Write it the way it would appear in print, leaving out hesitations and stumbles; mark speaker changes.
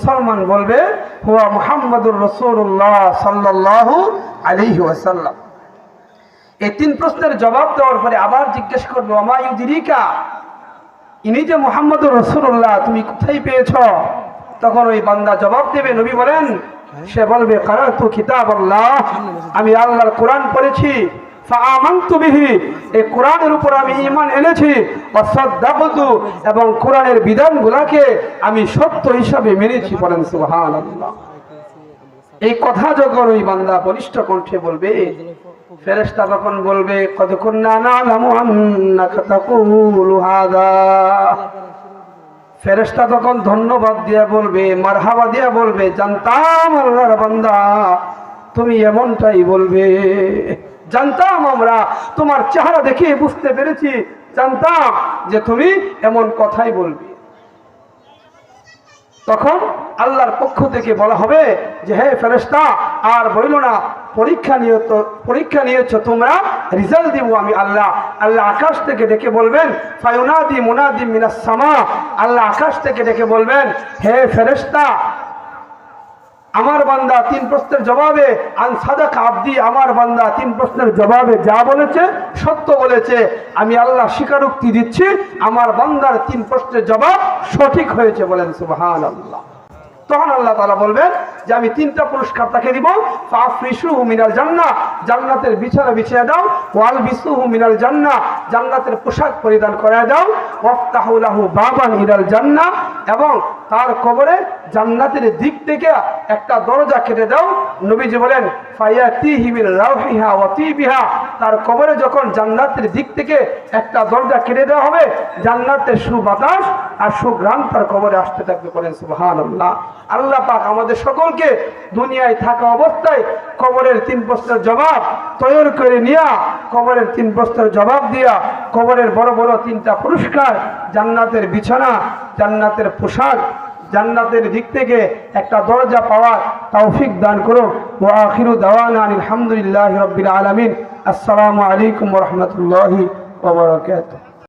Speaker 1: মুসলমান বলবে হুয়া মুহাম্মাদুর রাসূলুল্লাহ সাল্লাল্লাহু আলাইহি ওয়াসাল্লাম। এই তিন প্রশ্নের জবাব দেওয়ার পরে আবার জিজ্ঞেস করবে ওমা ইউদরিকা, ইনি যে মুহাম্মাদুর রাসূলুল্লাহ তুমি কোথায় পেয়েছ? তখন ওই বান্দা জবাব দেবে, নবী বলেন, সে বলবে কারাতু কিতাবাল্লাহ, আমি আল্লাহর কোরআন পড়েছি, ফাআমানতু বিহি, এই কোরআনের উপর আমি ঈমান এনেছি, ওয়াসাদ্দাকতু, এবং কোরআনের বিধানগুলোকে আমি সত্য হিসাবে মেনেছি। বলেন সুবহানাল্লাহ। এই কথা যখন ওই বান্দা বলিষ্ঠ কণ্ঠে বলবে, ফেরেশতা তখন বলবে কদ কুননা না'লামু আন্নাকা তাকুলু হাযা। ফেরেশতা তখন ধন্যবাদ দিয়ে বলবে, মারহাবা দিয়ে বলবে, জানতাম আল্লাহর বান্দা তুমি এমনটাই বলবে, জানতাম, আমরা তোমার চেহারা দেখে বুঝতে পেরেছি, জানতাম যে তুমি এমন কথাই বলবে। তখন আল্লাহর পক্ষ থেকে বলা হবে যে হে ফেরেশতা, আর বইল না, পরীক্ষা নিয়েছো তোমরা, রেজাল্ট দিব আমি আল্লাহ। আল্লাহ আকাশ থেকে ডেকে বলবেন, ফায়ুনাদি মুনাদি মিনাস সামা, আল্লাহ আকাশ থেকে ডেকে বলবেন, হে ফেরেশতা, আমার বান্দা তিন প্রশ্নের জবাবে আন সাদাকা আব্দি, আমার বান্দা তিন প্রশ্নের জবাবে যা বলেছে সত্য বলেছে, আমি আল্লাহ স্বীকারোক্তি দিচ্ছি আমার বান্দার তিন প্রশ্নের জবাব সঠিক হয়েছে। বলেন সুবহানাল্লাহ। তখন আল্লাহ তাআলা বলবেন যে আমি তিনটা পুরস্কার তাকে দিব, ফাফরিশুহু মিনাল জান্নাহ, জান্নাতের বিছানা বিছিয়ে দাও, ওয়ালবিসুহু মিনাল জান্নাহ, জান্নাতের পোশাক পরিধান করায় দাও, ওয়াফতাহু লাহু বাবান ইলাল জান্নাহ, এবং তার কবরে জান্নাতের দিক থেকে একটা দরজা কেটে দাও। নবীজি বলেন ফায়াতিহি মিন রাউহিহা ওয়া তিবিহা, তার কবরে যখন জান্নাতের দিক থেকে একটা দরজা কেটে দেওয়া হবে, জান্নাতের সুবাতাস আর সুঘ্রাণ তার কবরে আসতে থাকবে। বলেন সুবহানাল্লাহ। আল্লাহ পাক আমাদের সকলকে দুনিয়ায় থাকা অবস্থায় কবরের তিন প্রশ্নের জবাব তৈরি করে নিয়া, কবরের তিন প্রশ্নের জবাব দিয়া, কবরের বড় বড় তিনটা পুরস্কার, জান্নাতের বিছানা, জান্নাতের পোশাক, জান্নাতের দিক থেকে একটা দরজা পাওয়ার তৌফিক দান করুন। ওয়া আখিরু দাওয়ানা আলহামদুলিল্লাহি রাব্বিল আলামিন। আসসালামু আলাইকুম ওয়া রাহমাতুল্লাহি ওয়া বারাকাতুহু।